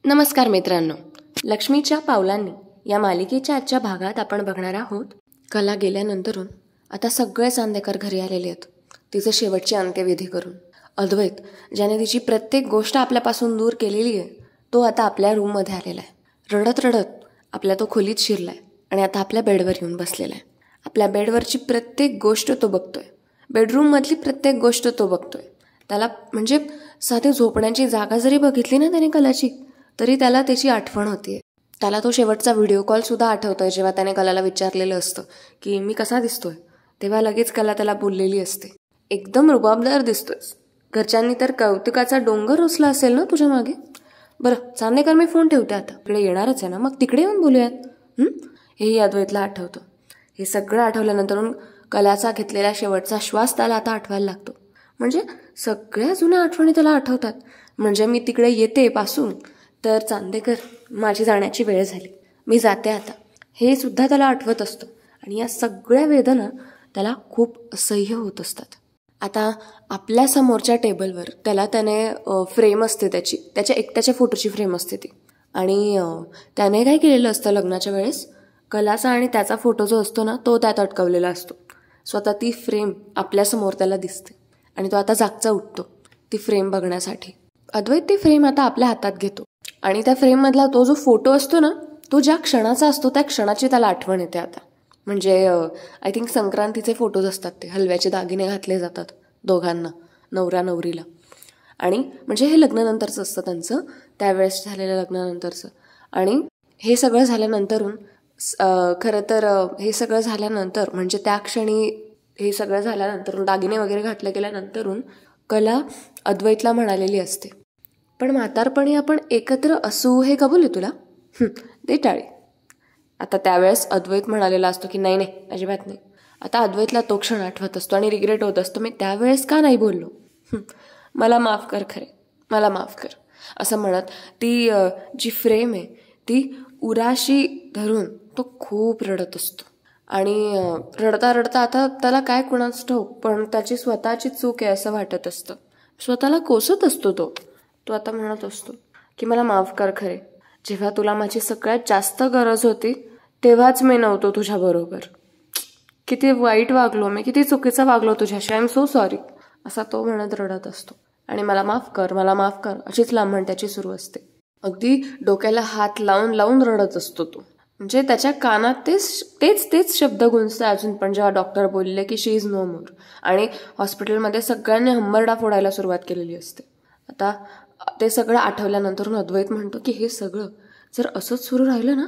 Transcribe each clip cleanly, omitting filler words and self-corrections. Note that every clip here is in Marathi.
नमस्कार मित्रांनो, लक्ष्मीच्या पावलांनी या मालिकेच्या आजच्या भागात आपण बघणार आहोत. कला गेल्यानंतरून आता सगळे चांदेकर घरी आलेले आहेत, तिचे शेवटचे अंत्यविधी करून. अद्वैत, ज्याने तिची प्रत्येक गोष्ट आपल्यापासून दूर केलेली आहे, तो आता आपल्या रूममध्ये आलेला आहे. रडत रडत आपल्या तो खोलीत शिरलाय आणि आता आपल्या बेडवर येऊन बसलेला आहे. आपल्या बेडवरची प्रत्येक गोष्ट तो बघतोय, बेडरूममधली प्रत्येक गोष्ट तो बघतोय. त्याला म्हणजे साधी झोपण्याची जागा जरी बघितली ना त्याने कलाची, तरी त्याला त्याची आठवण होतीये. त्याला तो शेवटचा व्हिडिओ कॉलसुद्धा आठवतोय, जेव्हा त्याने कलाला विचारलेलं असतं की मी कसा दिसतोय, तेव्हा लगेच कला त्याला बोललेली असते, एकदम रुबाबदार दिसतोयस. घरच्यांनी तर कौतुकाचा डोंगर उचला असेल ना तुझ्या मागे. बरं चांदेकर, मी फोन ठेवते आता, इकडे येणारच आहे ना, मग तिकडे येऊन बोलूयात. हेही अद्वैतला आठवतं. हे सगळं आठवल्यानंतर कलाचा घेतलेला शेवटचा श्वास त्याला आता आठवायला लागतो. म्हणजे सगळ्या जुन्या आठवणी त्याला आठवतात. म्हणजे मी तिकडे येते पासून तर चांदेकर, माझी जाण्याची वेळ झाली, मी जाते आता, हे सुद्धा त्याला आठवत असतं. आणि या सगळ्या वेदना त्याला खूप असह्य होत असतात. आता आपल्या समोरच्या टेबलवर त्याने फ्रेम असते, त्याच्या एकट्याच्या फोटोची फ्रेम असते ती. आणि त्याने काय केलेलं असतं, लग्नाच्या वेळेस कलाचा आणि त्याचा फोटो जो असतो ना, तो त्यात अटकवलेला असतो. स्वतः ती फ्रेम आपल्यासमोर त्याला दिसते आणि तो आता जागचा उठतो ती फ्रेम बघण्यासाठी. अद्वैत ती फ्रेम आता आपल्या हातात घेतो आणि त्या फ्रेममधला तो जो फोटो असतो ना, तो ज्या क्षणाचा असतो त्या क्षणाची त्याला आठवण येते आता. म्हणजे आय थिंक संक्रांतीचे फोटोज असतात ते, हलव्याचे दागिने घातले जातात दोघांना, नवरा नवरीला. आणि म्हणजे हे लग्नानंतरचं असतं त्यांचं, त्यावेळेस झालेलं लग्नानंतरचं. आणि हे सगळं झाल्यानंतरून खरं तर हे सगळं झाल्यानंतर म्हणजे त्या क्षणी हे सगळं झाल्यानंतर दागिने वगैरे घातले गेल्यानंतरून कला अद्वैतला म्हणालेली असते, पण म्हातारपणी आपण एकत्र असू हे कबूल आहे तुला, ते टाळे. आता त्यावेळेस अद्वैत म्हणालेला असतो की नाही नाही, अजिबात नाही. आता अद्वैतला तो क्षण आठवत असतो आणि रिग्रेट होत असतो, मी त्यावेळेस का नाही बोललो, मला माफ कर, खरे मला माफ कर, असं म्हणत ती जी फ्रेम आहे ती उराशी धरून तो खूप रडत असतो. आणि रडता रडता आता त्याला काय कुणाच ठाऊक, पण त्याची स्वतःची चूक आहे असं वाटत असतं. स्वतःला कोसत असतो तो आता म्हणत असतो की मला माफ कर खरे, जेव्हा तुला माझी सगळ्यात जास्त गरज होती तेव्हाच मी नव्हतो तुझ्याबरोबर. किती वाईट वागलो मी, किती चुकीचं वागलो तुझ्याशी, आय एम सो सॉरी, असा तो म्हणत रडत असतो. आणि मला माफ कर, मला माफ कर, अशीच लांबण त्याची सुरू असते. अगदी डोक्याला हात लावून लावून रडत असतो तो. म्हणजे त्याच्या कानात तेच शब्द गुंजतात अजून पण, जेव्हा डॉक्टर बोलले की शी इज नो मोर. आणि हॉस्पिटलमध्ये सगळ्यांनी हंबरडा फोडायला सुरुवात केलेली असते. आता ते सगळं आठवल्यानंतर अद्वैत म्हणतो की हे सगळं जर असंच सुरू राहिलं ना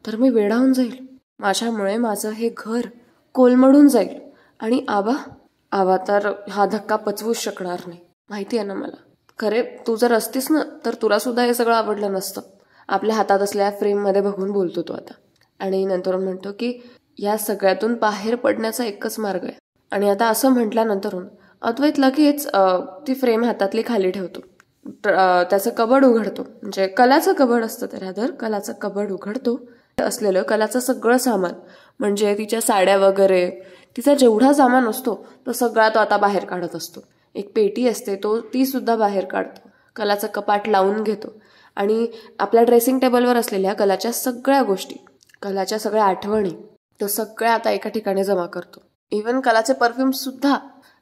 तर मी वेडावून जाईल, माझ्यामुळे माझं हे घर कोलमडून जाईल. आणि आबा तर हा धक्का पचवूच शकणार नाही, माहिती आहे ना मला. खरे तू जर असतीस ना तर तुला सुद्धा हे सगळं आवडलं नसतं. आपल्या हातात असलेल्या फ्रेममध्ये बघून बोलतो तो आता. आणि नंतर म्हणतो की या सगळ्यातून बाहेर पडण्याचा एकच मार्ग आहे. आणि आता असं म्हटल्यानंतर अद्वैत लगेच ती फ्रेम हातातली खाली ठेवतो, त्याचं कबड उघडतो, म्हणजे कलाचं कबड असतं तर कलाचं कबड उघडतो. असलेलं कलाचं सगळं सामान, म्हणजे तिच्या साड्या वगैरे, तिचा जेवढा सामान असतो तो सगळा तो आता बाहेर काढत असतो. एक पेटी असते ती सुद्धा बाहेर काढतो, कलाचं कपाट लावून घेतो. आणि आपल्या ड्रेसिंग टेबलवर असलेल्या कलाच्या सगळ्या गोष्टी, कलाच्या सगळ्या आठवणी, तो सगळ्या आता एका ठिकाणी जमा करतो. इव्हन कलाचे परफ्यूम सुद्धा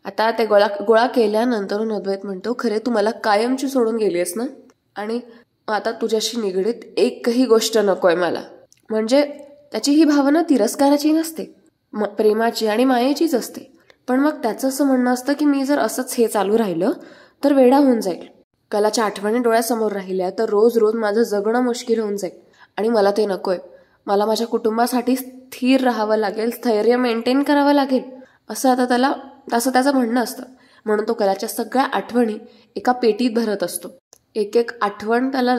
आता ते गोळा केल्यानंतर अद्वैत म्हणतो, खरे तू मला कायमची सोडून गेलीस ना, आणि आता तुझ्याशी निगडीत एकही गोष्ट नकोय मला. म्हणजे त्याची ही भावना तिरस्काराची नसते, प्रेमाची आणि मायेचीच असते. पण मग त्याचं असं म्हणणं असतं की मी जर असंच हे चालू राहिलं तर वेडा होऊन जाईल, कलाच्या आठवणी डोळ्यासमोर राहिल्या तर रोज रोज माझं जगणं मुश्किल होऊन जाईल, आणि मला ते नकोय. मला माझ्या कुटुंबासाठी स्थिर राहावं लागेल, स्थैर्य मेंटेन करावं लागेल, असं त्याचं म्हणणं असतं. म्हणून तो कलाच्या सगळ्या आठवणी एका पेटीत भरत असतो. एक एक आठवण त्याला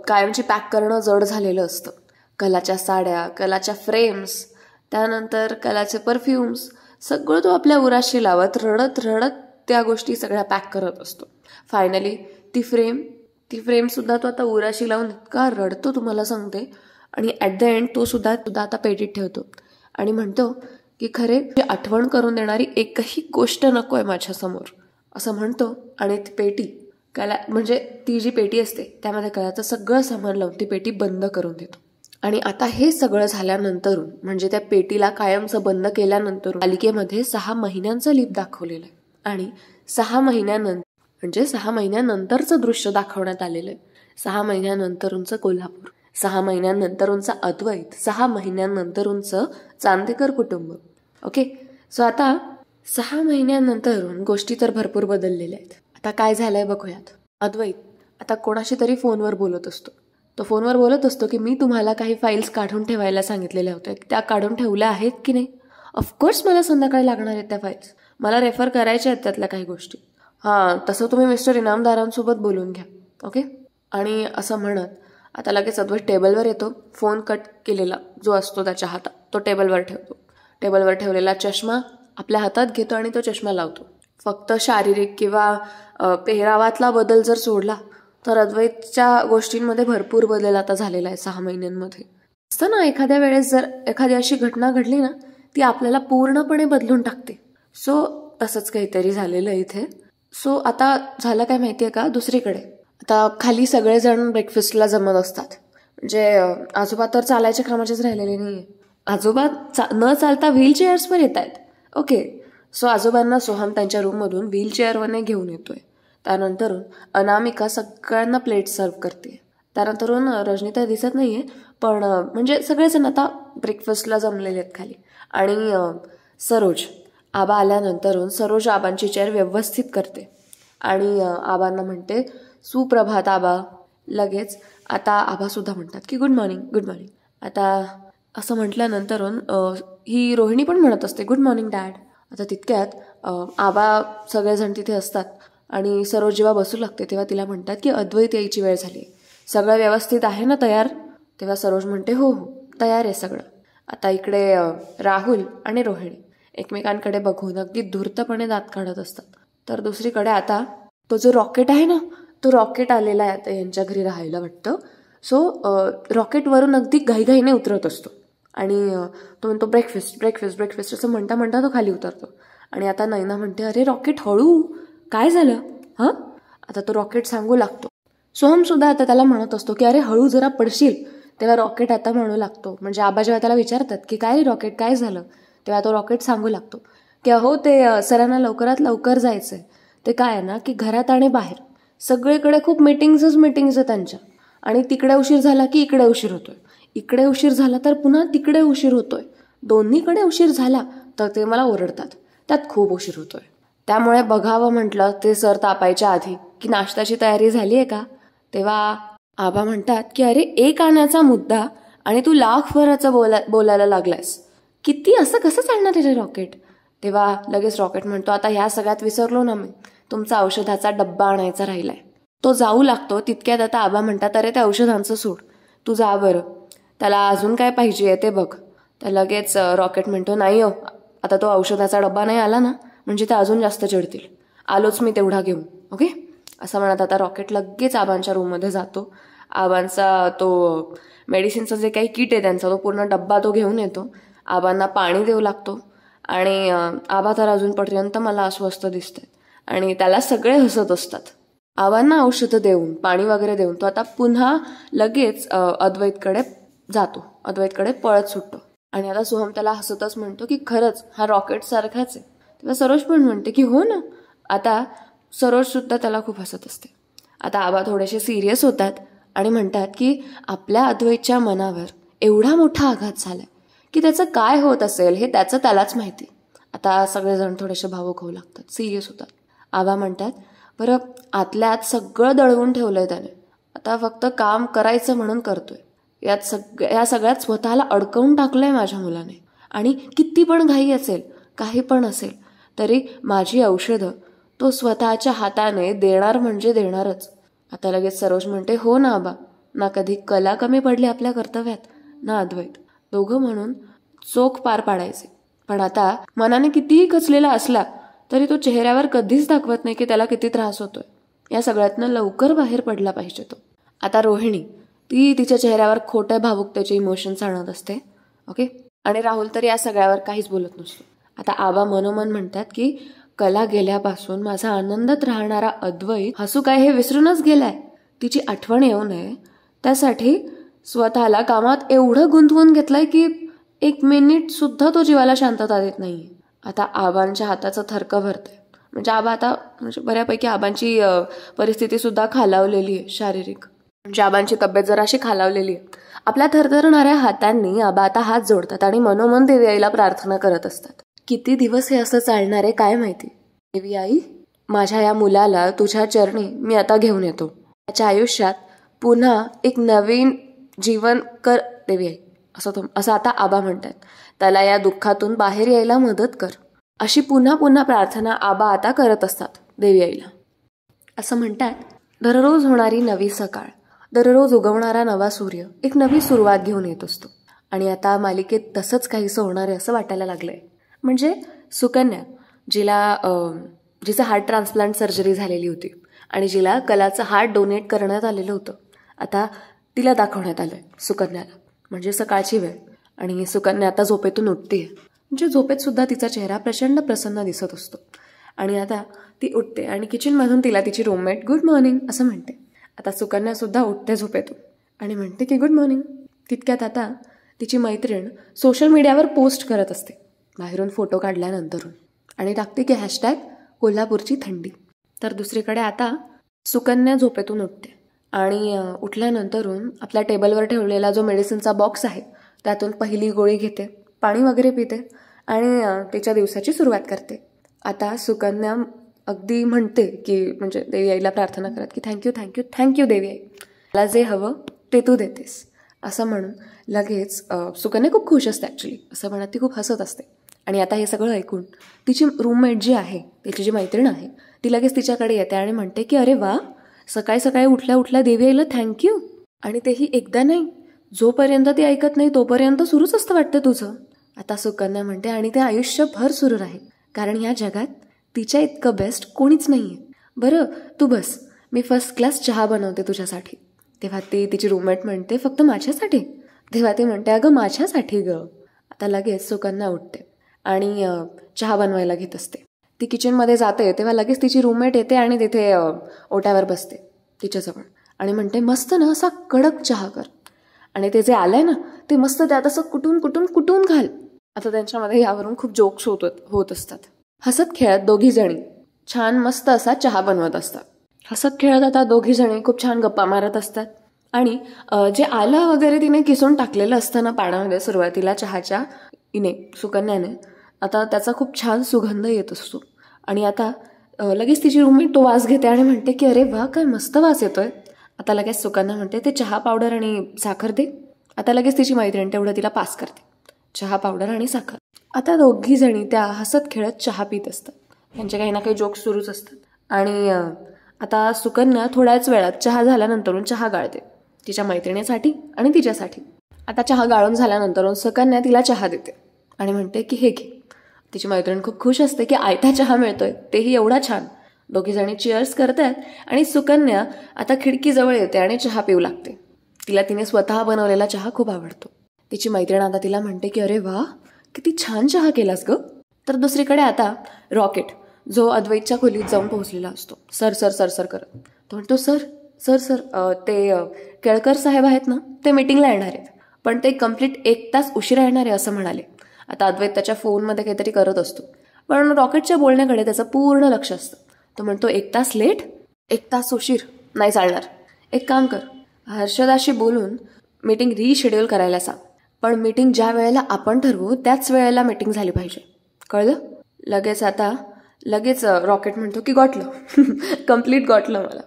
कायमची पॅक करणं जड झालेलं असतं. कलाच्या साड्या, कलाच्या फ्रेम्स, त्यानंतर कलाचे परफ्युम्स, सगळं तो आपल्या उराशी लावत रडत रडत त्या गोष्टी सगळ्या पॅक करत असतो. फायनली ती फ्रेम सुद्धा तो आता उराशी लावून इतका रडतो तुम्हाला सांगते. आणि ॲट द एंड तो सुद्धा आता पेटीत ठेवतो आणि म्हणतो की खरे आठवण करून देणारी एकही गोष्ट नको आहे माझ्यासमोर, असं म्हणतो. आणि ती पेटी कला म्हणजे ती जी पेटी असते त्यामध्ये कलाचं सगळं सामान लावून ती पेटी बंद करून देतो. आणि आता हे सगळं झाल्यानंतरून म्हणजे त्या पेटीला कायमचं बंद केल्यानंतर मालिकेमध्ये 6 महिन्यांचं लीप दाखवलेलं आहे. आणि 6 महिन्यानंतर म्हणजे 6 महिन्यानंतरचं दृश्य दाखवण्यात आलेलं आहे. 6 महिन्यानंतरूनचं कोल्हापूर, 6 महिन्यानंतरूनचा अद्वैत, 6 महिन्यानंतरूनचं चांदेकर कुटुंब. ओके, सो आता 6 महिन्यानंतरून गोष्टी तर भरपूर बदललेल्या आहेत. आता काय झालंय बघूयात. अद्वैत आता कोणाशी तरी फोनवर बोलत असतो. तो फोनवर बोलत असतो की मी तुम्हाला काही फाईल्स काढून ठेवायला सांगितलेल्या होत्या, त्या काढून ठेवल्या आहेत की नाही. ऑफकोर्स मला संध्याकाळी लागणार आहेत त्या फाईल्स, मला रेफर करायच्या आहेत त्यातल्या काही गोष्टी. हां, तसं तुम्ही मिस्टर इनामदारांसोबत बोलून घ्या. ओके. आणि असं म्हणत आता लगेच अद्वैत टेबलवर येतो. फोन कट केलेला जो असतो त्याच्या हातात तो टेबलवर ठेवतो. टेबलवर ठेवलेला चष्मा आपल्या हातात घेतो आणि तो चष्मा लावतो. फक्त शारीरिक किंवा पेहरावातला बदल जर सोडला तर अद्वैतच्या गोष्टींमध्ये भरपूर बदल आता झालेला आहे 6 महिन्यांमध्ये. असतं ना, एखाद्या वेळेस जर एखादी अशी घटना घडली ना ती आपल्याला पूर्णपणे बदलून टाकते. सो तसंच काहीतरी झालेलं आहे इथे. सो आता झालं काय माहितीये का, दुसरीकडे आता खाली सगळेजण ब्रेकफास्टला जमत असतात. म्हणजे आजोबा तर चालायच्या क्रमाचेच राहिलेले नाहीये. आजोबा न चालता व्हीलचेअर्सवर येत आहेत. ओके, सो आजोबांना सोहम त्यांच्या रूममधून व्हीलचेअरवरने घेऊन येतोय. त्यानंतरून अनामिका सगळ्यांना प्लेट सर्व करते. त्यानंतरून रजनी तर दिसत नाहीये, पण म्हणजे सगळेजण आता ब्रेकफास्टला जमलेले आहेत खाली. आणि सरोज आबा आल्यानंतरून सरोज आबांची चेअर व्यवस्थित करते आणि आबांना म्हणते सुप्रभात आबा. लगेच आता आबासुद्धा म्हणतात की गुड मॉर्निंग, गुड मॉर्निंग. आता असं म्हटल्यानंतरून ही रोहिणी पण म्हणत असते गुड मॉर्निंग डॅड. आता तितक्यात आबा सगळेजण तिथे असतात आणि सरोज जेव्हा बसू लागते तेव्हा तिला म्हणतात की अद्वैत यायची वेळ झाली, सगळं व्यवस्थित आहे ना तयार. तेव्हा सरोज म्हणते हो हो तयार आहे सगळं. आता इकडे राहुल आणि रोहिणी एकमेकांकडे बघून अगदी धूर्तपणे दात काढत असतात. तर दुसरीकडे आता तो जो रॉकेट आहे ना तो रॉकेट आलेला आहे आता यांच्या घरी राहायला वाटतं. सो रॉकेटवरून अगदी घाईघाईने उतरत असतो आणि तो म्हणतो ब्रेकफास्ट ब्रेकफास्ट ब्रेकफास्ट असं म्हणता म्हणता तो खाली उतरतो. आणि आता नैना म्हणते अरे रॉकेट हळू, काय झालं हां. आता तो रॉकेट सांगू लागतो. सोहम सुद्धा आता त्याला म्हणत असतो की अरे हळू जरा पडशील. तेव्हा रॉकेट आता म्हणू लागतो. म्हणजे आबा जेव्हा त्याला विचारतात की काय रॉकेट काय झालं तेव्हा तो रॉकेट सांगू लागतो की अहो ते सरांना लवकरात लवकर जायचंय. ते काय आहे ना की घरात आणि बाहेर सगळीकडे खूप मीटिंग्स आहे त्यांच्या. आणि तिकडे उशीर झाला की इकडे उशीर होतोय, इकडे उशीर झाला तर पुन्हा तिकडे उशीर होतोय, दोन्हीकडे उशीर झाला तर ते मला ओरडतात, त्यात खूप उशीर होतोय. त्यामुळे बघावं म्हटलं ते सर तापायच्या आधी की नाश्त्याची तयारी झाली आहे का. तेव्हा आबा म्हणतात की अरे 1 आण्याचा मुद्दा आणि तू लाखभराचं बोलायला लागलायस, किती असं कसं चालणार आहे रे रॉकेट. तेव्हा लगेच रॉकेट म्हणतो आता ह्या सगळ्यात विसरलो ना मी, तुमचा औषधाचा डब्बा आणायचा राहिलाय. तो जाऊ लागतो. तितक्यात आता आबा म्हणतात अरे त्या औषधांचं सोड, तू जा बरं, त्याला अजून काय पाहिजे ते बघ. तर लगेच रॉकेट म्हणतो नाही हो, आता तो औषधाचा डब्बा नाही आला ना म्हणजे ते अजून जास्त चिडतील, आलोच मी तेवढा घेऊन. ओके, असं म्हणत आता रॉकेट लगेच आबांच्या रूममध्ये जातो. आबांचा तो मेडिसिनचं जे काही किट आहे त्यांचा तो पूर्ण डब्बा तो घेऊन येतो. आबांना पाणी देऊ लागतो आणि आबा तर अजूनपर्यंत मला अस्वस्थ दिसतात आणि त्याला सगळे हसत असतात. आबांना औषधं देऊन पाणी वगैरे देऊन तो आता पुन्हा लगेच अद्वैतकडे जातो, अद्वैतकडे पळत सुटतो. आणि आता सोहम त्याला हसतच म्हणतो की खरंच हा रॉकेट सारखाच आहे. तेव्हा सरोज पण म्हणते की हो ना. आता सरोज सुद्धा त्याला खूप हसत असते. आता आबा थोडेसे सिरियस होतात आणि म्हणतात की आपल्या अद्वैतच्या मनावर एवढा मोठा आघात झालाय की त्याचं काय होत असेल हे त्याचं त्यालाच माहिती. आता सगळेजण थोडेसे भावुक होऊ लागतात, सिरियस होतात. आबा म्हणतात बरं आतल्या आत सगळं दळवून ठेवलंय त्याने, आता फक्त काम करायचं म्हणून करतोय. या सगळ्यात स्वतःला अडकवून टाकलंय माझ्या मुलाने. आणि किती पण घाई असेल काही पण असेल तरी माझी औषधं तो स्वतःच्या हाताने देणार म्हणजे देणारच. आता लगेच सरोज म्हणते हो ना आबा, ना कधी कला कमी पडली आपल्या कर्तव्यात ना अद्वैत. दोघं म्हणून चोख पार पाडायचे. पण आता मनाने कितीही खचलेला असला तरी तो चेहऱ्यावर कधीच दाखवत नाही की त्याला किती त्रास होतोय. या सगळ्यातनं लवकर बाहेर पडला पाहिजे तो. आता रोहिणी ती तिच्या चेहऱ्यावर खोट्या भावुकतेचे इमोशन्स आणत असते. ओके, आणि राहुल तर या सगळ्यावर काहीच बोलत नसतो. आता आबा मनोमन म्हणतात की कला गेल्यापासून माझा आनंदात राहणारा अद्वैत हसू काय हे विसरूनच गेलाय. तिची आठवण येऊ नये त्यासाठी स्वतःला कामात एवढं गुंतवून घेतलंय की 1 मिनिट सुद्धा तो जीवाला शांतता देत नाहीये. आता आबांच्या हाताचं थरकं भरतंय. म्हणजे आबा आता बऱ्यापैकी आबांची परिस्थिती सुद्धा खालावलेली आहे शारीरिक. म्हणजे आबांची तब्येत जराशी खालावलेली आहे. आपल्या थरथरणाऱ्या हातांनी आबा आता हात जोडतात आणि मनोमन देवी आईला प्रार्थना करत असतात. किती दिवस हे असं चालणार आहे काय माहिती. देवी आई, माझ्या या मुलाला तुझ्या चरणी मी आता घेऊन येतो. त्याच्या आयुष्यात पुन्हा एक नवीन जीवन कर देवी आई, असं आता आबा म्हणतात. त्याला या दुःखातून बाहेर यायला मदत कर. अशी पुन्हा पुन्हा प्रार्थना आबा आता करत असतात देवी आईला. असं म्हणतात, दररोज होणारी नवी सकाळ, दररोज उगवणारा नवा सूर्य एक नवी सुरुवात घेऊन येत असतो. आणि आता मालिकेत तसंच काहीसं होणार आहे असं वाटायला लागलंय. म्हणजे सुकन्या, जिचं हार्ट ट्रान्सप्लांट सर्जरी झालेली होती आणि जिला कलाचं हार्ट डोनेट करण्यात आलेलं होतं, आता तिला दाखवण्यात आलंय सुकन्याला. म्हणजे सकाळची वेळ आणि सुकन्या आता झोपेतून उठतेय. म्हणजे झोपेत सुद्धा तिचा चेहरा प्रचंड प्रसन्न दिसत असतो. आणि आता ती उठते आणि किचनमधून तिला तिची रूममेट गुड मॉर्निंग असं म्हणते. आता सुकन्या सुद्धा उठते झोपेतून आणि म्हणते की गुड मॉर्निंग. तितक्यात आता तिची मैत्रीण सोशल मीडियावर पोस्ट करत असते बाहेरून फोटो काढल्यानंतरून आणि टाकते की हॅशटॅग कोल्हापूरची थंडी. तर दुसरीकडे आता सुकन्या झोपेतून उठते आणि उठल्यानंतरून आपल्या टेबलवर ठेवलेला जो मेडिसिनचा बॉक्स आहे त्यातून पहिली गोळी घेते, पाणी वगैरे पिते आणि तिच्या दिवसाची सुरुवात करते. आता सुकन्या अगदी म्हणते की म्हणजे देवी आईला प्रार्थना करत की थँक्यू थँक्यू थँक्यू देवी आई, मला जे हवं ते तू देतेस असं म्हणून लगेच सुकन्या खूप खुश असते ॲक्च्युली. असं म्हणत ती खूप हसत असते. आणि आता हे सगळं ऐकून तिची रूममेट जी आहे, तिची जी मैत्रीण आहे, ती लगेच तिच्याकडे येते आणि म्हणते की अरे वा, सकाळी सकाळी उठल्या उठल्या देवी आईला थँक्यू. आणि तेही एकदा नाही, जोपर्यंत ती ऐकत नाही तोपर्यंत सुरूच असतं वाटतं तुझं. आता सुकन्या म्हणते आणि ते आयुष्यभर सुरू राहील, कारण या जगात तिच्या इतकं बेस्ट कोणीच नाही आहे. बरं तू बस, मी फर्स्ट क्लास चहा बनवते तुझ्यासाठी. तेव्हा ती तिची रूममेट म्हणते फक्त माझ्यासाठी? तेव्हा ती म्हणते अगं माझ्यासाठी ग. आता लगेच सुकन्या उठते आणि चहा बनवायला घेत असते. ती किचनमध्ये जाते तेव्हा लगेच तिची रूममेट येते आणि तिथे ओट्यावर बसते तिच्याजवळ आणि म्हणते मस्त ना असा कडक चहा कर आणि ते जे आलंय ना ते मस्त त्यात असं कुटून कुटून कुटून घाल. आता त्यांच्यामध्ये यावरून खूप जोक्स होत असतात. हसत खेळत दोघी जणी छान मस्त असा चहा बनवत असतात. हसत खेळत आता दोघी जणी खूप छान गप्पा मारत असतात आणि जे आलं वगैरे तिने किसून टाकलेलं असतं ना पाण्यामध्ये सुरुवातीला चहाच्या सुकन्याने, आता त्याचा खूप छान सुगंध येत असतो. आणि आता लगेच तिची रूममेट तो वास घेते आणि म्हणते की अरे वा काय मस्त वास येतोय. आता लगेच सुकन्या म्हणते ते चहा पावडर आणि साखर दे. आता लगेच तिची मैत्रीण तेवढं तिला पास करते चहा पावडर आणि साखर. आता दोघी जणी त्या हसत खेळत चहा पित असतात. त्यांचे काही ना काही जोक्स सुरूच असतात. आणि आता सुकन्या थोड्याच वेळात चहा झाल्यानंतरून चहा गाळते तिच्या मैत्रिणीसाठी आणि तिच्यासाठी. आता चहा गाळून झाल्यानंतरून सुकन्या तिला चहा देते आणि म्हणते की हे घे. तिची मैत्रीण खूप खुश असते की आयता चहा मिळतोय, तेही एवढा छान. दोघी जणी चिअर्स करतात आणि सुकन्या आता खिडकीजवळ येते आणि चहा पिऊ लागते. तिने स्वतः बनवलेला चहा खूप आवडतो. तिची मैत्रीण आता तिला म्हणते की अरे वा किती छान चहा केलास ग. तर दुसरीकडे आता रॉकेट जो अद्वैतच्या खोलीत जाऊन पोहोचलेला असतो सर सर सर सर करत. तो म्हणतो सर सर सर ते केळकर साहेब आहेत ना, ते मीटिंगला येणार आहेत, पण ते कम्प्लीट 1 तास उशिरा येणार आहे असं म्हणाले. आता अद्वैत त्याच्या फोनमध्ये काहीतरी करत असतो, पण रॉकेटच्या बोलण्याकडे त्याचं पूर्ण लक्ष असतं. तो म्हणतो 1 तास लेट, 1 तास उशीर नाही चालणार. एक काम कर, हर्षदाशी बोलून मीटिंग रिशेड्यूल करायला सांग, पण मीटिंग ज्या वेळेला आपण ठरवू त्याच वेळेला मीटिंग झाली पाहिजे, कळलं. लगेच रॉकेट म्हणतो की गॉटलं कम्प्लीट गॉटलं मला.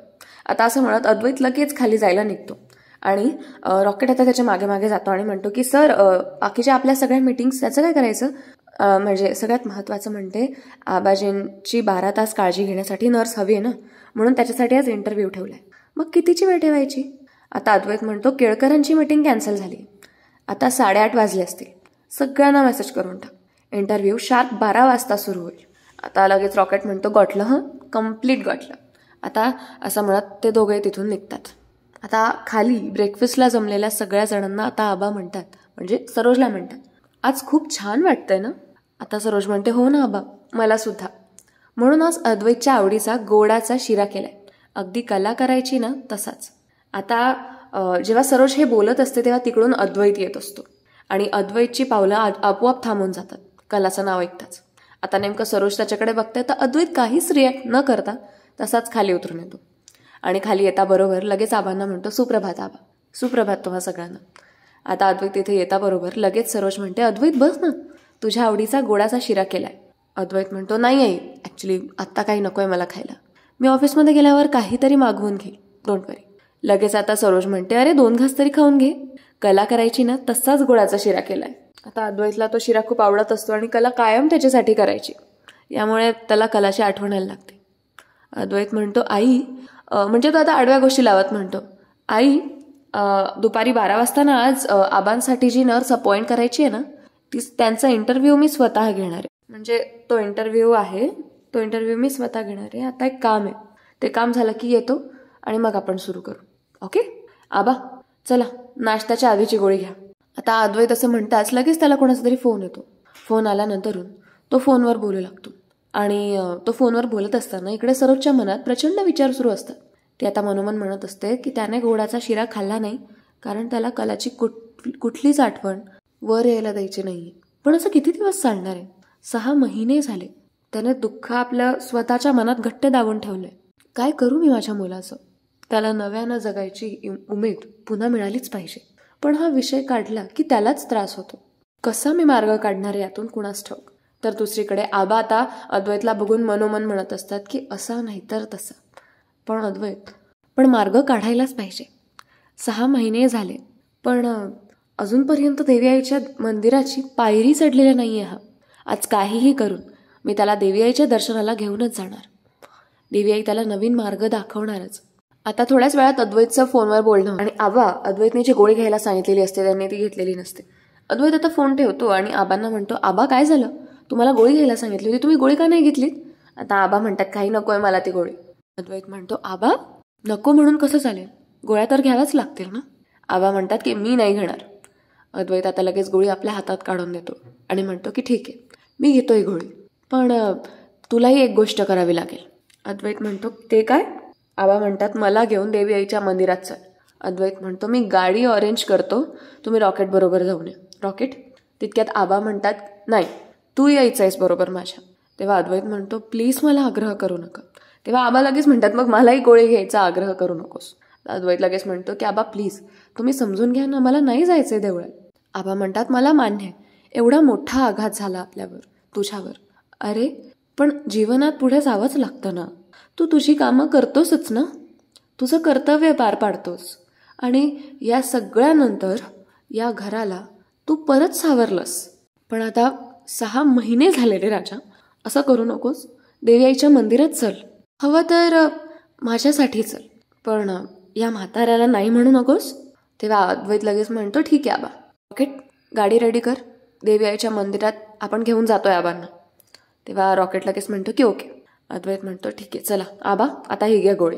आता असं म्हणत अद्वैत लगेच खाली जायला निघतो आणि रॉकेट आता त्याच्या मागे मागे जातो आणि म्हणतो की सर बाकीच्या आपल्या सगळ्या मीटिंग्स त्याचं काय करायचं. म्हणजे सगळ्यात महत्त्वाचं म्हणते आबाजींची 12 तास काळजी घेण्यासाठी नर्स हवी आहे ना, म्हणून त्याच्यासाठी आज इंटरव्ह्यू ठेवलाय. मग कितीची वेळ ठेवायची. आता अद्वैत म्हणतो केळकरांची मीटिंग कॅन्सल झाली, आता 8:30 वाजले असतील, सगळ्यांना मेसेज करून टाक, इंटरव्ह्यू शार्प 12 वाजता सुरू होईल. आता लगेच रॉकेट म्हणतो गॉटलं कम्प्लीट गॉटलं. आता असं म्हणत ते दोघे तिथून निघतात. आता खाली ब्रेकफास्टला जमलेल्या सगळ्या जणांना आता आबा म्हणतात, म्हणजे सरोजला म्हणतात, आज खूप छान वाटतंय ना. आता सरोज म्हणते हो ना आबा, मला सुद्धा. म्हणूनच अद्वैतच्या आवडीचा गोडाचा शिरा केलाय, अगदी कला करायची ना तसाच. आता जेव्हा सरोज हे बोलत असते तेव्हा तिकडून अद्वैत येत असतो आणि अद्वैतची पावलं आपोआप थांबून जातात कलाचं नाव ऐकताच. आता नेमकं सरोज त्याच्याकडे बघते तर अद्वैत काहीच रिॲक्ट न करता तसाच खाली उतरून येतो आणि खाली येता बरोबर लगेच आबांना म्हणतो, सुप्रभात आबा. सुप्रभात तुम्हा सगळ्यांना. आता अद्वैत तिथे येता बरोबर लगेच सरोज म्हणते, अद्वैत बस ना, तुझ्या आवडीचा गोडाचा शिरा केलाय. अद्वैत म्हणतो, नाही आई, ॲक्च्युली आत्ता काही नको आहे मला खायला, मी ऑफिसमध्ये गेल्यावर काहीतरी मागवून घेईल, डोंट वरी. लगेच आता सरोज म्हणते, अरे 2 घास तरी खाऊन घे, कला करायची ना तसाच गोडाचा शिरा केलाय. आता अद्वैतला तो शिरा खूप आवडत असतो आणि कला कायम त्याच्यासाठी करायची, यामुळे त्याला कलाची आठवण यायला लागते. अद्वैत म्हणतो, आई, म्हणजे तो आता आडव्या गोष्टी लावत म्हणतो, आई, दुपारी 12 वाजता ना आज आबांसाठी जी नर्स अपॉइंट करायची आहे ना, त्यांचा इंटरव्ह्यू मी स्वतः घेणार आहे. म्हणजे तो इंटरव्ह्यू मी स्वतः घेणार आहे. आता एक काम आहे, ते काम झालं की येतो आणि मग आपण सुरू करू. ओके आबा, चला नाश्त्याच्या आधीची गोळी घ्या. आता अद्वैत असं म्हणताच लगेच त्याला कोणाचा तरी फोन येतो. फोन आल्यानंतरून तो फोनवर बोलू लागतो आणि तो फोनवर बोलत असताना इकडे सरोजच्या मनात प्रचंड विचार सुरू असतात. ती आता मनोमन म्हणत असते की त्याने गोडाचा शिरा खाल्ला नाही कारण त्याला कलाची कुठलीच आठवण वर यायला द्यायची नाहीये. पण असं किती दिवस चालणार आहे? 6 महिने झाले त्याने दुःख आपल्या स्वतःच्या मनात घट्ट दाबून ठेवलंय. काय करू मी माझ्या मुलाचं? त्याला नव्यानं जगायची उमेद पुन्हा मिळालीच पाहिजे. पण हा विषय काढला की त्यालाच त्रास होतो. कसा मी मार्ग काढणार आहे यातून कुणास ठाऊक. तर दुसरीकडे आबा आता अद्वैतला बघून मनोमन म्हणत असतात की असा नाही तर तसा. पण अद्वैत, पण मार्ग काढायलाच पाहिजे. 6 महिने झाले पण अजूनपर्यंत देवी आईच्या मंदिराची पायरी चढलेली नाहीये हा. आज काहीही करून मी त्याला देवी आईच्या दर्शनाला घेऊनच जाणार. देवी आई त्याला नवीन मार्ग दाखवणारच. आता थोड्याच वेळात अद्वैतचं फोनवर बोलणं आणि आबा अद्वैतने जी गोळी घ्यायला सांगितलेली असते त्यांनी ती घेतलेली नसते. अद्वैत आता फोन ठेवतो आणि आबांना म्हणतो, आबा काय झालं? तुम्हाला गोळी घ्यायला सांगितली होती, तुम्ही गोळी का नाही घेतलीत? आता आबा म्हणतात, काही नको आहे मला ती गोळी. अद्वैत म्हणतो, आबा नको म्हणून कसं चालेल, गोळ्या तर घ्याव्याच लागतील ना. आबा म्हणतात की मी नाही घेणार. अद्वैत आता लगेच गोळी आपल्या हातात काढून देतो आणि म्हणतो की ठीक आहे, मी घेतोय गोळी, पण तुलाही एक गोष्ट करावी लागेल. अद्वैत म्हणतो, ते काय? आबा म्हणतात, मला घेऊन देवी आईच्या मंदिरात चल. अद्वैत म्हणतो, मी गाडी अरेंज करतो, तुम्ही रॉकेट बरोबर जाऊन या. रॉकेट? तितक्यात आबा म्हणतात, नाही तू यायचं आहेस बरोबर माझ्या. तेव्हा अद्वैत म्हणतो, प्लीज मला आग्रह करू नका. तेव्हा आबा लगेच म्हणतात, मग मलाही गोळी घ्यायचा आग्रह करू नकोस. अद्वैत लगेच म्हणतो की आबा प्लीज तुम्ही समजून घ्या ना, मला नाही जायचंय देवळात. आबा म्हणतात, मला मान्य आहे, एवढा मोठा आघात झाला आपल्यावर, तुझ्यावर. अरे पण जीवनात पुढे जावंच लागतं ना. तू तुझी कामं करतोसच ना, तुझं कर्तव्य पार पाडतोस आणि या सगळ्यानंतर या घराला तू परत सावरलंस. पण आता 6 महिने झाले रे राजा, असं करू नकोस. देवी आईच्या मंदिरात चल, हवं तर माझ्यासाठी चल, पण या म्हाताऱ्याला नाही म्हणू नकोस. तेव्हा अद्वैत लगेच म्हणतो, ठीक आहे आबा, रॉकेट गाडी रेडी कर, देवी आईच्या मंदिरात आपण घेऊन जातोय आबांना. तेव्हा रॉकेट लगेच म्हणतो की ओके. अद्वैत म्हणतो, ठीक आहे चला आबा, आता ही घ्या गोळी.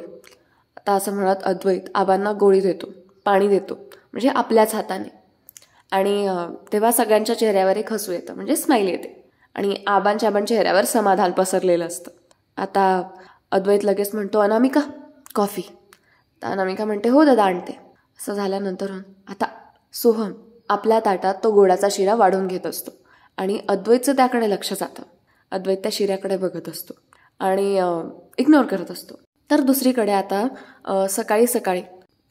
आता असं म्हणत अद्वैत आबांना गोळी देतो, पाणी देतो, म्हणजे आपल्याच हाताने. आणि तेव्हा सगळ्यांच्या चेहऱ्यावर एक हसू येतं, म्हणजे स्माईल येते आणि आबांच्या चेहऱ्यावर समाधान पसरलेलं असतं. आता अद्वैत लगेच म्हणतो, अनामिका कॉफी. तर अनामिका म्हणते, हो दादा आणते. असं झाल्यानंतर आता सोहम आपल्या ताटात तो गोडाचा शिरा वाढून घेत असतो आणि अद्वैतचं त्याकडे लक्ष जातं. अद्वैत त्या शिऱ्याकडे बघत असतो आणि इग्नोर करत असतो. तर दुसरीकडे आता सकाळी सकाळी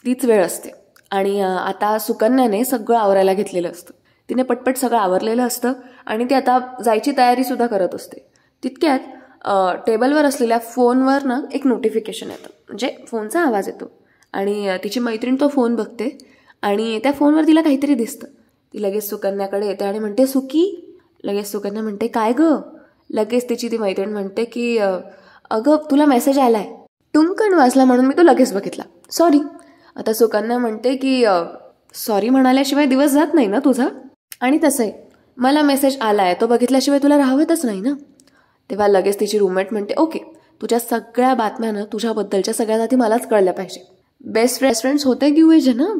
तीच वेळ असते आणि आता सुकन्याने सगळं आवरायला घेतलेलं असतं. तिने पटपट सगळं आवरलेलं असतं आणि ती आता जायची तयारीसुद्धा करत असते. तितक्यात टेबलवर असलेल्या फोनवर ना एक नोटिफिकेशन येतं, म्हणजे फोनचा आवाज येतो आणि तिची मैत्रीण तो फोन बघते आणि त्या फोनवर तिला काहीतरी दिसतं. ती लगेच सुकन्याकडे येते आणि म्हणते, सुकी. लगेच सुकन्या म्हणते, काय गं? लगेच तिची ती मैत्रीण म्हणते की अगं तुला मेसेज आलाय. टुंकण वाजला म्हणून मी तो लगेच बघितला, सॉरी. आता सुकन्या म्हणते की सॉरी म्हणाल्याशिवाय दिवस जात नाही ना तुझा, आणि तसंही मला मेसेज आलाय तो बघितल्याशिवाय तुला राहवतच नाही ना. तेव्हा लगेच तिची रूममेट म्हणते, ओके तुझ्या सगळ्या बातम्या तुझ्याबद्दलच्या सगळ्यात आधी मलाच कळल्या पाहिजे. बेस्ट फ्रेंड्स होते की हुए जनाब.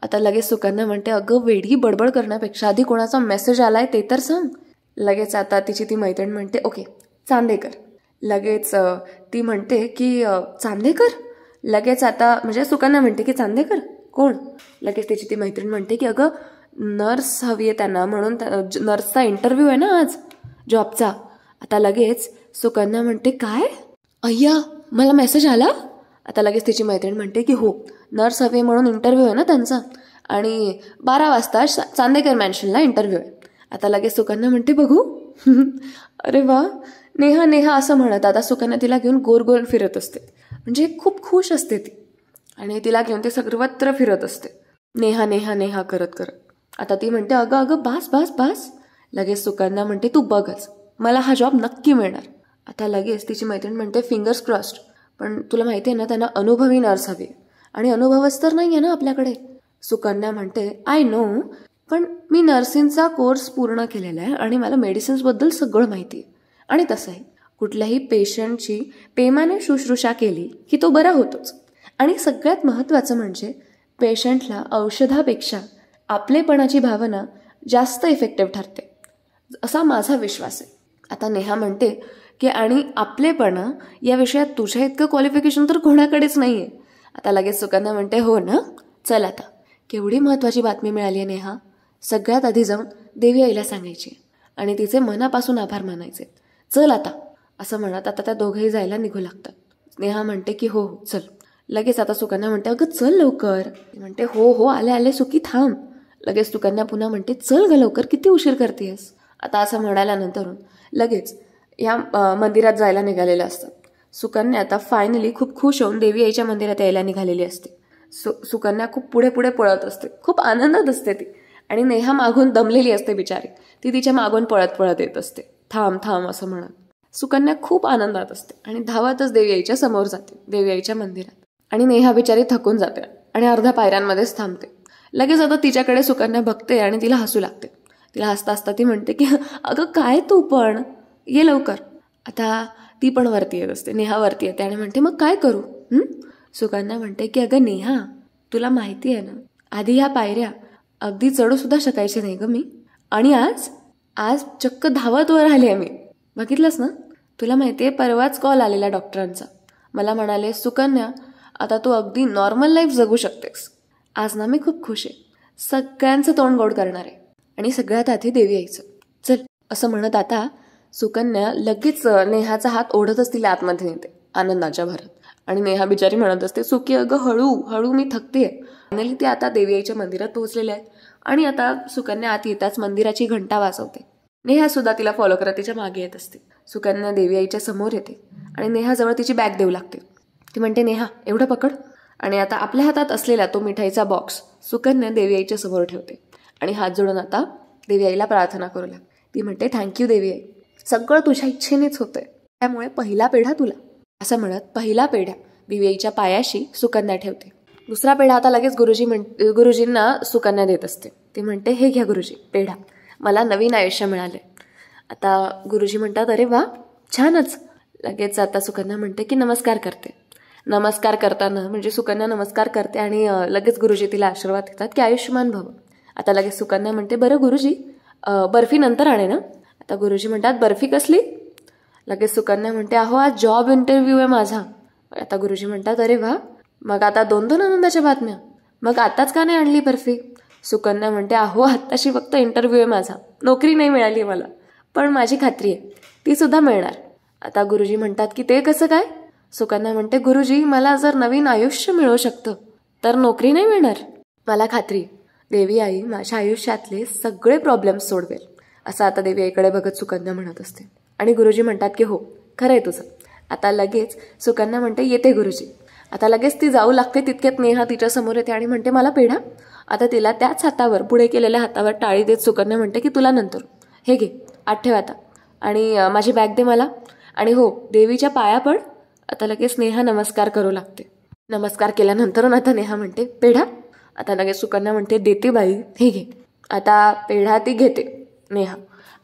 आता लगेच सुकन्या म्हणते, अगं वेडी बडबड करण्यापेक्षा आधी कोणाचा मेसेज आलाय ते तर सांग. लगेच आता तिची ती मैत्रीण म्हणते, ओके चांदेकर. लगेच ती म्हणते की चांदेकर. लगेच आता म्हणजे सुकन्या म्हणते की चांदेकर कोण. लगेच त्याची ती मैत्रीण म्हणते की अगं नर्स हवी आहे त्यांना, म्हणून नर्सचा इंटरव्ह्यू आहे ना आज जॉबचा. आता लगेच सुकन्या म्हणते काय, अय्या मला मेसेज आला. आता लगेच तिची मैत्रीण म्हणते की हो नर्स हवी म्हणून इंटरव्ह्यू आहे ना त्यांचा, आणि 12 वाजता चांदेकर मॅन्शनला इंटरव्ह्यू आहे. आता लगेच सुकन्या म्हणते बघू. अरे वा, नेहा नेहा असं म्हणत आता सुकन्या तिला घेऊन गोल गोल फिरत असते. म्हणजे खूप खुश असते ती आणि तिला घेऊन ते सर्वत्र फिरत असते नेहा नेहा नेहा करत करत. आता ती म्हणते अगं अगं बास बास बास. लगेच सुकन्या म्हणते तू बघच मला हा जॉब नक्की मिळणार. आता लगेच तिची मैत्रीण म्हणते फिंगर्स क्रॉस्ड, पण तुला माहिती आहे ना त्यांना अनुभवी नर्स हवी आणि अनुभवच तर नाही आहे ना आपल्याकडे. सुकन्या म्हणते आय नो, पण मी नर्सिंगचा कोर्स पूर्ण केलेला आहे आणि मला मेडिसिन्सबद्दल सगळं माहिती आहे. आणि तसंही कुठल्याही पेशंटची प्रेमाने शुश्रूषा केली की तो बरा होतोच. आणि सगळ्यात महत्त्वाचं म्हणजे पेशंटला औषधापेक्षा आपलेपणाची भावना जास्त इफेक्टिव्ह ठरते असा माझा विश्वास आहे. आता नेहा म्हणते की आणि आपलेपणा या विषयात तुझ्या इतकं क्वालिफिकेशन तर कोणाकडेच नाही आहे. आता लगेच सुकन्या म्हणते हो ना, चल आता केवढी महत्त्वाची बातमी मिळाली आहे नेहा. सगळ्यात आधी जाऊन देवी आईला सांगायची आणि तिचे मनापासून आभार मानायचे. चल आता असं म्हणत आता त्या दोघंही जायला निघू लागतात. नेहा म्हणते की हो हो चल. लगेच आता सुकन्या म्हणते अगं चल लवकर. म्हणते हो हो आले आले सुकी थांब. लगेच सुकन्या पुन्हा म्हणते चल ग लवकर, किती उशीर करतेस. आता असं म्हणाल्यानंतर लगेच या मंदिरात जायला निघालेलं असतं. सुकन्या आता फायनली खूप खुश होऊन देवी आईच्या मंदिरात यायला निघालेली असते. सुकन्या खूप पुढे पुढे पळत असते, खूप आनंदात असते ती. आणि नेहा मागून दमलेली असते बिचारी, ती तिच्या मागून पळत पळत येत असते थांब थांब असं म्हणत. सुकन्या खूप आनंदात असते आणि धावतच देवी आईच्या समोर जाते, देवी आईच्या मंदिरात. आणि नेहा बिचारी थकून जाते आणि अर्ध्या पायऱ्यांमध्येच थांबते. लगेच आता तिच्याकडे सुकन्या बघते आणि तिला हसू लागते. तिला हसता हसता ती म्हणते की अगं काय तू पण ये लवकर. आता ती पण वरती येत असते, नेहा वरती येते आणि म्हणते मग काय करू. सुकन्या म्हणते की अगं नेहा तुला माहिती आहे ना आधी ह्या पायऱ्या अगदी चढू सुद्धा शकायचे नाही ग मी, आणि आज आज चक्क धावत वर आले आहे मी. बघितलंस ना, तुला माहिती आहे परवाच कॉल आलेला डॉक्टरांचा. मला म्हणाले सुकन्या आता तू अगदी नॉर्मल लाईफ जगू शकतेस. आज ना मी खूप खुश आहे, सगळ्यांचं तोंड गोड करणार आहे आणि सगळ्यात आधी देवी यायचं. चल असं म्हणत आता सुकन्या लगेच नेहाचा हात ओढतच तिला आतमध्ये नेते आनंदाच्या भरात. आणि नेहा बिचारी म्हणत असते सुकी अगं हळू हळू मी थकते. फायनली ते आता देवी आईच्या मंदिरात पोहोचलेले आहेत आणि आता सुकन्या आत येताच मंदिराची घंटा वाजवते. नेहा सुद्धा तिला फॉलो करत तिच्या मागे येत असते. सुकन्या देवी आईच्या समोर येते आणि नेहाजवळ तिची बॅग देऊ लागते. ती म्हणते नेहा एवढं पकड. आणि आता आपल्या हातात असलेला तो मिठाईचा बॉक्स सुकन्या देवी आईच्या समोर ठेवते आणि हात जोडून आता देवी आईला प्रार्थना करू लागते. ती म्हणते थँक्यू देवी आई, सगळं तुझ्या इच्छेनेच होतंय, त्यामुळे पहिला पेढा तुला. असं म्हणत पहिला पेढा देवी आईच्या पायाशी सुकन्या ठेवते. दुसरा पेढा आता लगेच गुरुजींना सुकन्या देत असते. ती म्हणते हे घ्या गुरुजी पेढा, मला नवीन आयुष्य मिळाले. आता गुरुजी म्हणतात अरे वा छानच. लगेच आता सुकन्या म्हणते की नमस्कार करते. नमस्कार करताना म्हणजे सुकन्या नमस्कार करते आणि लगेच गुरुजी तिला आशीर्वाद देतात की आयुष्यमान भव. आता लगेच सुकन्या म्हणते बरं गुरुजी बर्फी नंतर आणे ना. आता गुरुजी म्हणतात बर्फी कसली. लगेच सुकन्या म्हणते अहो आज जॉब इंटरव्ह्यू आहे माझा. आता गुरुजी म्हणतात अरे वा, मग आता 2 आनंदाच्या बातम्या, मग आताच का नाही आणली बर्फी. सुकन्या म्हणते अहो आत्ताशी फक्त इंटरव्ह्यू आहे माझा, नोकरी नाही मिळाली मला, पण माझी खात्री आहे ती सुद्धा मिळणार. आता गुरुजी म्हणतात की ते कसं काय. सुकन्या म्हणते गुरुजी मला जर नवीन आयुष्य मिळू शकतं तर नोकरी नाही मिळणार. मला खात्री देवी आई माझ्या आयुष्यातले सगळे प्रॉब्लेम्स सोडवेल असं आता देवी आईकडे बघत सुकन्या म्हणत असते. आणि गुरुजी म्हणतात की हो खरं आहे तुझं. आता लगेच सुकन्या म्हणते येते गुरुजी. आता लगेच ती जाऊ लागते तितक्यात नेहा तिच्या समोर येते आणि म्हणते मला पेढा. आता तिला त्याच हातावर पुढे केलेल्या हातावर टाळी देत सुकन्या म्हणते की तुला नंतर, हे घे आत ठेव आता आणि माझी बॅग दे मला, आणि हो देवीच्या पाया पड. आता लगेच नेहा नमस्कार करू लागते. नमस्कार केल्यानंतर आता नेहा म्हणते पेढा. आता लगेच सुकन्या म्हणते देते बाई हे घे. आता पेढा ती घेते नेहा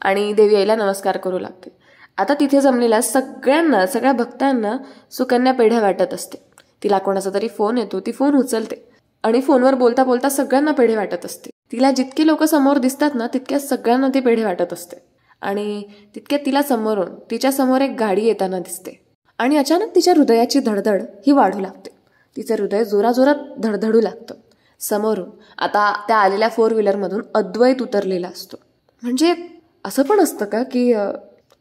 आणि देवी आईला नमस्कार करू लागते. आता तिथे जमलेल्या सगळ्यांना सगळ्या भक्तांना सुकन्या पेढ्या वाटत असते. तिला कोणाचा तरी फोन येतो, ती फोन उचलते आणि फोनवर बोलता बोलता सगळ्यांना पेढे वाटत असते. तिला जितके लोक समोर दिसतात ना तितक्या सगळ्यांना ती पेढे वाटत असते. आणि तितक्यात तिला समोरून तिच्या समोर एक गाडी येताना दिसते आणि अचानक तिच्या हृदयाची धडधड ही वाढू लागते. तिचं हृदय जोराजोरात धडधडू लागतं. समोरून आता त्या आलेल्या 4 व्हीलरमधून अद्वैत उतरलेला असतो. म्हणजे असं पण असतं का की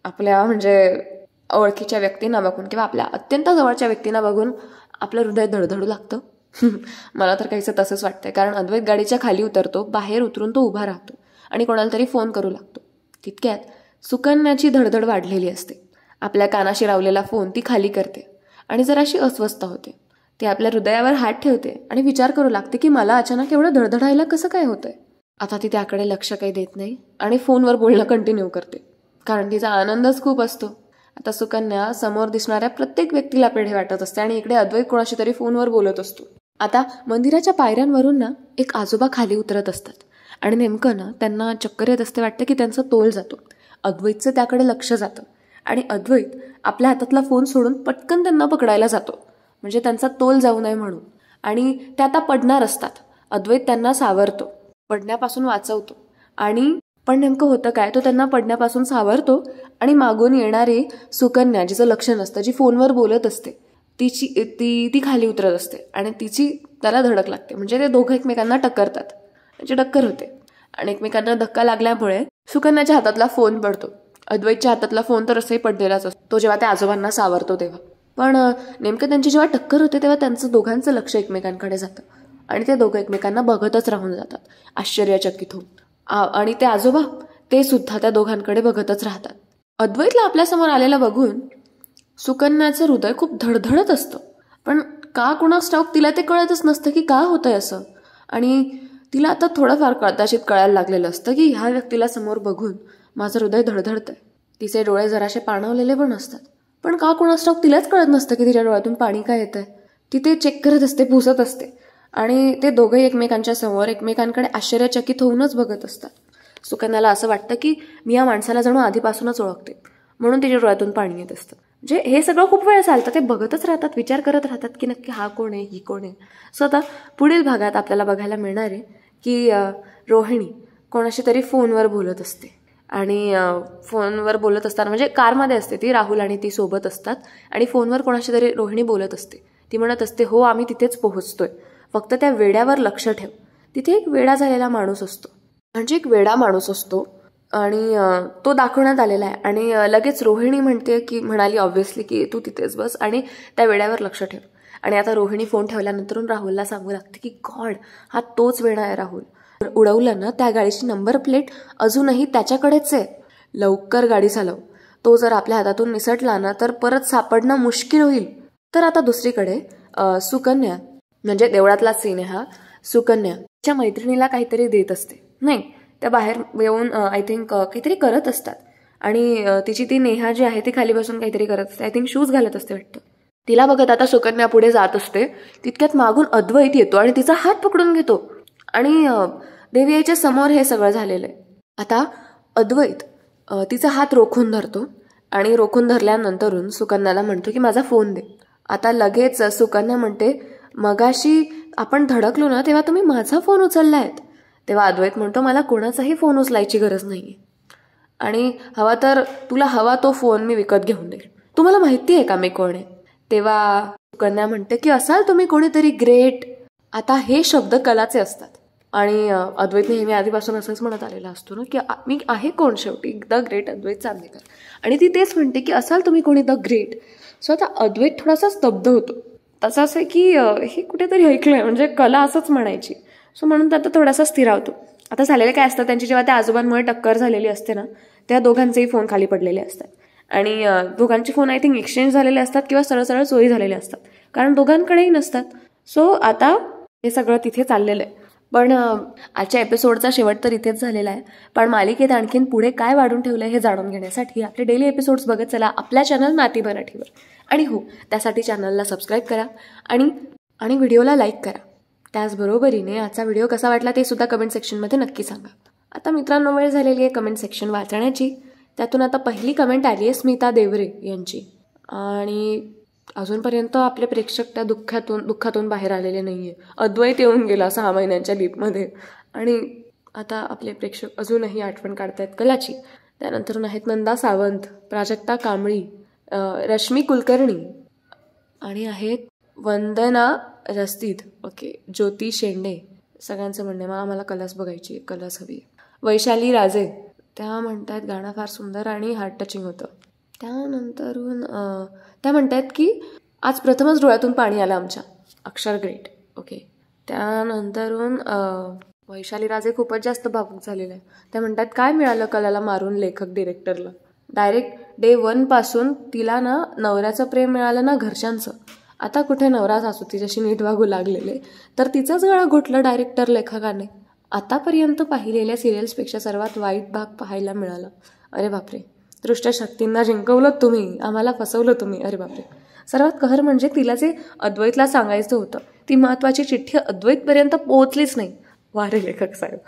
आपल्या म्हणजे ओळखीच्या व्यक्तींना बघून किंवा आपल्या अत्यंत जवळच्या व्यक्तींना बघून आपलं हृदय धडधडू लागतं? मला तर काहीसं तसंच वाटतंय. कारण अद्वैत गाडीच्या खाली उतरतो, बाहेर उतरून तो उभा राहतो आणि कोणाला तरी फोन करू लागतो. तितक्यात सुकन्याची धडधड वाढलेली असते. आपल्या कानाशी लावलेला फोन ती खाली करते आणि जराशी अस्वस्थ होते. ती आपल्या हृदयावर हात ठेवते आणि विचार करू लागते की मला अचानक एवढं धडधडायला कसं काय होतंय. आता ती त्याकडे लक्ष काही देत नाही आणि फोनवर बोलणं कंटिन्यू करते, कारण तिचा आनंदच खूप असतो. आता सुकन्या समोर दिसणाऱ्या प्रत्येक व्यक्तीला पेढे वाटत असते आणि इकडे अद्वैत कोणाशी तरी फोनवर बोलत असतो. आता मंदिराच्या पायऱ्यांवरून ना एक आजोबा खाली उतरत असतात आणि नेमकं ना त्यांना चक्कर येत असते. वाटतं की त्यांचा तोल जातो. अद्वैतचं त्याकडे लक्ष जातं आणि अद्वैत आपल्या हातातला फोन सोडून पटकन त्यांना पकडायला जातो, म्हणजे त्यांचा तोल जाऊ नये म्हणून. आणि ते आता पडणार असतात. अद्वैत त्यांना सावरतो, पडण्यापासून वाचवतो. आणि पण नेमकं होतं काय, तो त्यांना पडण्यापासून सावरतो आणि मागून येणारी सुकन्या, जिचं लक्ष नसतं, जी फोनवर बोलत असते, ती खाली उतरत असते आणि त्याला धडक लागते. म्हणजे ते दोघं एकमेकांना टक्करतात, म्हणजे टक्कर होते आणि एकमेकांना धक्का लागल्यामुळे सुकन्याच्या हातातला फोन पडतो. अद्वैतच्या हातातला फोन तर असंही पडलेलाच असतो, तो जेव्हा त्या आजोबांना सावरतो तेव्हा. पण नेमकं त्यांची जेव्हा टक्कर होते तेव्हा त्यांचं दोघांचं लक्ष एकमेकांकडे जातं आणि ते दोघं एकमेकांना बघतच राहून जातात, आश्चर्यचकित होऊन. आणि ते आजोबा ते सुद्धा त्या दोघांकडे बघतच राहतात. अद्वैतला आपल्यासमोर आलेलं बघून सुकन्याचं हृदय खूप धडधडत असतं, पण का कुणास ठाऊक तिला ते कळतच नसतं की का होतंय असं. आणि तिला आता थोडंफार कदाचित कळायला लागलेलं असतं की ह्या व्यक्तीला समोर बघून माझं हृदय धडधडतंय. तिचे डोळे जराशे पाणवलेले पण असतात, पण का कुणास ठाऊक तिलाच कळत नसतं की तिच्या डोळ्यातून पाणी काय येतंय. ती ते चेक करत असते, पुसत असते आणि ते दोघंही एकमेकांच्या समोर एकमेकांकडे आश्चर्यचकित होऊनच बघत असतात. सुकन्याला असं वाटतं की मी या माणसाला जणू आधीपासूनच ओळखते, म्हणून तिच्या डोळ्यातून पाणी येत असतं. म्हणजे हे सगळं खूप वेळ चालतं, ते बघतच राहतात, विचार करत राहतात की नक्की हा कोण आहे, ही कोण आहे. सो आता पुढील भागात आपल्याला बघायला मिळणार आहे की रोहिणी कोणाशी तरी फोनवर बोलत असते आणि फोनवर बोलत असताना, म्हणजे कारमध्ये असते ती, राहुल आणि ती सोबत असतात आणि फोनवर कोणाशी तरी रोहिणी बोलत असते. ती म्हणत असते, हो आम्ही तिथेच पोहोचतोय, फक्त त्या वेड्यावर लक्ष ठेव. तिथे एक वेडा झालेला माणूस असतो, म्हणजे एक वेडा माणूस असतो आणि तो दाखवण्यात आलेला आहे. आणि लगेच रोहिणी म्हणाली ऑब्व्हियसली की तू तिथेच बस आणि त्या वेड्यावर लक्ष ठेव. आणि आता रोहिणी फोन ठेवल्यानंतर राहुलला सांगू लागते की गॉड, हा तोच वेडा आहे राहुल. उडवलं ना त्या गाडीची नंबर प्लेट अजूनही त्याच्याकडेच आहे, लवकर गाडी चालव. तो जर आपल्या हातातून निसटला ना तर परत सापडणं मुश्किल होईल. तर आता दुसरीकडे सुकन्या, म्हणजे देवळातला सीन आहे हा, सुकन्या तिच्या मैत्रिणीला काहीतरी देत असते. नाही, त्या बाहेर येऊन आय थिंक काहीतरी करत असतात आणि तिची ती नेहा जी आहे ती खाली बसून काहीतरी करत असते. आय थिंक शूज घालत असते वाटतं. तिला बघत आता सुकन्या पुढे जात असते. तितक्यात मागून अद्वैत येतो आणि तिचा हात पकडून घेतो आणि देवी आईच्या समोर हे सगळं झालेलं आहे. आता अद्वैत तिचा हात रोखून धरतो आणि रोखून धरल्यानंतर सुकन्याला म्हणतो की माझा फोन दे. आता लगेच सुकन्या म्हणते, मगाशी आपण धडकलो ना तेव्हा तुम्ही माझा फोन उचललायत. तेव्हा अद्वैत म्हणतो, मला कोणाचाही फोन उचलायची गरज नाहीये आणि हवा तर तुला हवा तो फोन मी विकत घेऊन देईल. तुम्हाला माहिती आहे का मी कोण आहे? तेव्हा सुकन्या म्हणते की असाल तुम्ही कोणीतरी ग्रेट. आता हे शब्द कलाचे असतात आणि अद्वैत नेहमी आधीपासून असंच म्हणत आलेला असतो ना की मी आहे कोण शेवटी, द ग्रेट अद्वैत चांदेकर. आणि ती तेच म्हणते की असाल तुम्ही कोणी द ग्रेट. सो आता अद्वैत थोडासा स्तब्ध होतो. तसं असं की हे कुठेतरी ऐकलंय, म्हणजे कला असंच म्हणायची. सो म्हणून आता थोडासा स्थिरावतो. आता झालेलं काय असतं, त्यांची जेव्हा त्या आजोबांमुळे टक्कर झालेली असते ना, त्या दोघांचेही फोन खाली पडलेले असतात आणि दोघांचे फोन आय थिंक एक्सचेंज झालेले असतात किंवा सरळ सरळ चोरी झालेले असतात, कारण दोघांकडेही नसतात. सो आता हे सगळं तिथे चाललेलं आहे. पण आजच्या एपिसोडचा शेवट तर इथेच झालेला आहे. पण मालिकेत आणखीन पुढे काय वाढून ठेवलं हे जाणून घेण्यासाठी आपले डेली एपिसोड्स बघत चला आपल्या चॅनल माती मराठीवर. आणि हो, त्यासाठी चॅनलला सबस्क्राईब करा आणि व्हिडिओला लाईक करा. त्याचबरोबरीने आजचा व्हिडिओ कसा वाटला ते सुद्धा कमेंट सेक्शनमध्ये नक्की सांगा. आता मित्रांनो, वेळ झालेली आहे कमेंट सेक्शन वाचण्याची. त्यातून आता पहिली कमेंट आली आहे स्मिता देवरे यांची. आणि अजूनपर्यंत आपले प्रेक्षक त्या दुःखातून बाहेर आलेले नाहीये. अद्वैत येऊन गेला 6 महिन्यांच्या लीपमध्ये आणि आता आपले प्रेक्षक अजूनही आठवण काढतायत कलाची. त्यानंतरून आहेत नंदा सावंत, प्राजक्ता कांबळी, रश्मी कुलकर्णी आणि आहेत वंदना रस्तीद, ओके, ज्योती शेंडे. सगळ्यांचं म्हणणं आहे मला कलर्स बघायची, कलर्स हवी आहे. वैशाली राजे, त्या म्हणतात गाणं फार सुंदर आणि हार्ट टचिंग होतं. त्यानंतरून त्या म्हणतात की आज प्रथमच डोळ्यातून पाणी आलं आमच्या, अक्षर ग्रेट, ओके. त्यानंतरून वैशाली राजे खूपच जास्त भावूक झालेलं आहे. त्या म्हणतात काय मिळालं कलाला मारून लेखक डिरेक्टरला. डायरेक्ट डे 1 पासून तिला ना नवऱ्याचं प्रेम मिळालं ना घरच्यांचं. आता कुठे नवरा सासू तिच्याशी नीट वागू लागलेले, तर तिचंच गळा घोटलं डायरेक्टर लेखकाने. आतापर्यंत पाहिलेल्या सिरियल्सपेक्षा सर्वात वाईट भाग पाहायला मिळाला. अरे बापरे. दृष्ट शक्तींना जिंकवलं तुम्ही, आम्हाला फसवलं तुम्ही. अरे बापरे. सर्वात कहर म्हणजे तिला जे अद्वैतला सांगायचं होतं ती महत्त्वाची चिठ्ठी अद्वैतपर्यंत पोहोचलीच नाही. वारे लेखक साहेब.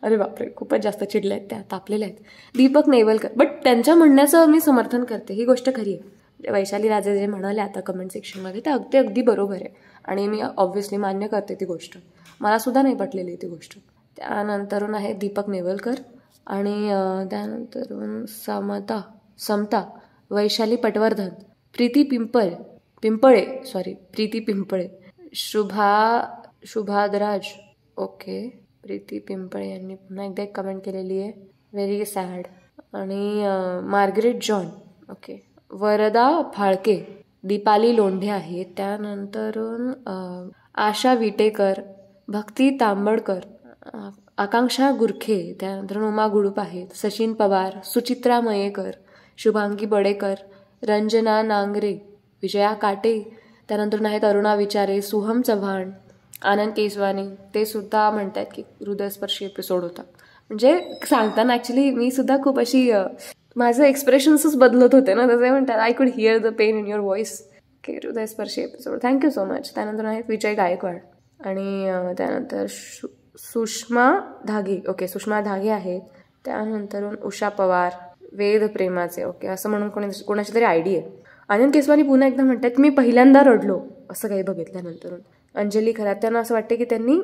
अरे बापरे, खूपच जास्त चिडल्या आहेत त्या, तापलेल्या आहेत. दीपक नेवलकर, बट त्यांच्या म्हणण्याचं मी समर्थन करते, ही गोष्ट खरी आहे. वैशाली राजे जे म्हणाले आता कमेंट सेक्शनमध्ये ते अगदी बरोबर आहे आणि मी ऑब्व्हियसली मान्य करते ती गोष्ट. मला सुद्धा नाही पटलेली ती गोष्ट. त्यानंतरून आहे दीपक नेवलकर आणि त्यानंतरून समता, वैशाली पटवर्धन, प्रीती पिंपळे, शुभादराज, ओके, प्रीती पिंपळे यांनी पुन्हा एकदा एक कमेंट केलेली आहे, व्हेरी सॅड. आणि मार्गरेट जॉन, ओके, वरदा फाळके, दीपाली लोंढे आहे. त्यानंतरून आशा विटेकर, भक्ती तांबडकर, आकांक्षा गुरखे, त्यानंतर उमा गुडूप आहेत, सचिन पवार, सुचित्रा मयेकर, शुभांगी बडेकर, रंजना नांगरे, विजया काटे, त्यानंतर आहेत अरुणा विचारे, सुहम चव्हाण, आनंद केसवानी. ते सुद्धा म्हणतात की हृदयस्पर्शी एपिसोड होता. म्हणजे सांगताना ॲक्च्युली मी सुद्धा खूप अशी माझं एक्सप्रेशन्सच बदलत होते ना, तसे म्हणतात I could here the pain in your voice. की हृदयस्पर्शी एपिसोड, थँक्यू सो मच. त्यानंतर आहेत विजय गायकवाड आणि त्यानंतर सुषमा धागे, ओके, सुषमा धागे आहेत. त्यानंतरून उषा पवार, वेद प्रेमाचे, ओके, असं म्हणून कोणाची तरी आयडी आहे. आनंद केसवानी पुन्हा एकदा म्हणतात मी पहिल्यांदा रडलो असं काही बघितल्यानंतरून. अंजली खरात, त्यांना असं वाटतं की त्यांनी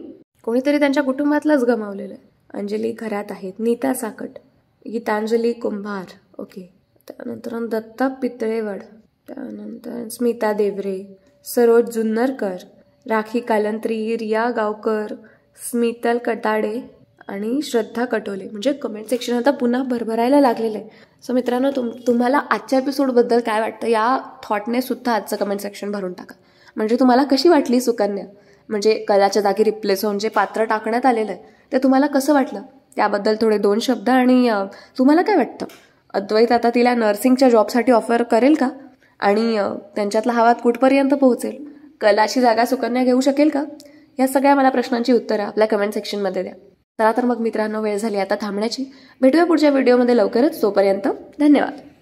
कोणीतरी त्यांच्या कुटुंबातलंच गमावलेलं आहे. अंजली खरात आहेत. नीता साकट, गीतांजली कुंभार, ओके, त्यानंतर दत्ता पितळेवड, त्यानंतर स्मिता देवरे, सरोज जुन्नरकर, राखी कालंत्री, रिया गावकर, स्मितल कटाडे आणि श्रद्धा कटोले. म्हणजे कमेंट सेक्शन आता पुन्हा भरभरायला लागलेलं आहे. सो मित्रांनो, तुम्हाला आजच्या एपिसोडबद्दल काय वाटतं या थॉटने सुद्धा आजचं कमेंट सेक्शन भरून टाका. म्हणजे तुम्हाला कशी वाटली सुकन्या, म्हणजे कलाच्या जागी रिप्लेस होऊन जे पात्र टाकण्यात आलेलं आहे ते तुम्हाला कसं वाटलं त्याबद्दल थोडे 2 शब्द. आणि तुम्हाला काय वाटतं अद्वैत आता तिला नर्सिंगच्या जॉबसाठी ऑफर करेल का, आणि त्यांच्यातला हा वाद कुठपर्यंत पोहोचेल, कलाची जागा सुकन्या घेऊ शकेल का, या सगळ्या मला प्रश्नांची उत्तरं आपल्या कमेंट सेक्शनमध्ये द्या. चला तर मग मित्रांनो, वेळ झाली आता थांबण्याची. भेटूया पुढच्या व्हिडिओमध्ये लवकरच. तोपर्यंत धन्यवाद.